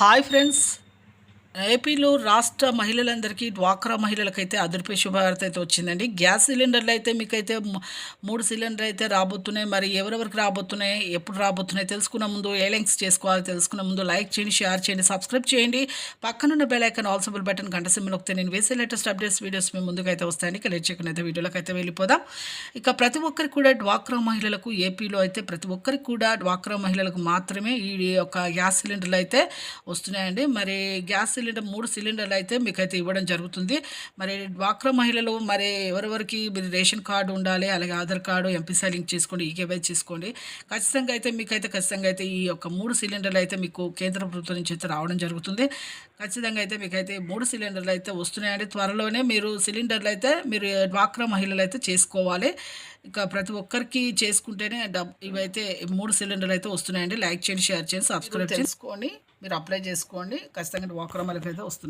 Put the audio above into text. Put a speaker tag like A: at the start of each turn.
A: Hi friends. ఏపీలో రాష్ట్ర మహిళలందరికీ డ్వాక్రా మహిళలకైతే అదిరిపోయే శుభవార్త అయితే వచ్చిందండి. గ్యాస్ సిలిండర్లు అయితే మీకైతే 3 సిలిండర్లు అయితే రాబోతున్నాయి. మరి ఎవరెవరికి రాబోతున్నాయి, ఎప్పుడు రాబోతున్నాయి తెలుసుకున్న ముందు ఏ లింక్స్ చేసుకోవాలి తెలుసుకున్న ముందు లైక్ చేయండి, షేర్ చేయండి, సబ్స్క్రైబ్ చేయండి. పక్కనున్న bell icon all symbol button గంట సింబల్ నొక్కితే నేను వేసే లేటెస్ట్ అప్డేట్స్ వీడియోస్ మీ ముందుకైతే వస్తాయండి. ఇక లేట్ చేయకుండా అయితే వీడియోలోకి అయితే వెళ్ళిపోదాం. ఇక ప్రతి ఒక్కరికి కూడా డ్వాక్రా మహిళలకు ఏపీలో అయితే ప్రతి ఒక్కరికి కూడా డ్వాక్రా మహిళలకు మాత్రమే ఈ యొక్క గ్యాస్ సిలిండర్లు అయితే వస్తున్నాయండి. మరి గ్యాస్ సిలిండర్ 3 సిలిండర్లు అయితే మీకైతే ఇవ్వడం జరుగుతుంది. మరి డ్వాక్రా మహిళలు మరి ఎవరెవరికి మీరు రేషన్ కార్డు ఉండాలి, అలాగే ఆధార్ కార్డు, ఎంపీసీ లింక్ చేసుకోండి, ఈకేవై చేసుకోండి. ఖచ్చితంగా అయితే మీకైతే ఖచ్చితంగా అయితే ఈ యొక్క 3 సిలిండర్లు అయితే మీకు కేంద్ర ప్రభుత్వం నుంచి అయితే రావడం జరుగుతుంది. ఖచ్చితంగా అయితే మీకైతే 3 సిలిండర్లు అయితే వస్తున్నాయండి. త్వరలోనే మీరు సిలిండర్లు అయితే మీరు డ్వాక్రా మహిళలు అయితే చేసుకోవాలి. ఇక ప్రతి ఒక్కరికి చేసుకుంటేనే ఇవైతే 3 సిలిండర్లు అయితే వస్తున్నాయండి. లైక్ చేయండి, షేర్ చేయండి, సబ్స్క్రైబ్ చేసుకోండి, మీరు అప్లై చేసుకోండి. ఖచ్చితంగా డ్వాక్రా మహిళలకు అయితే వస్తుంది.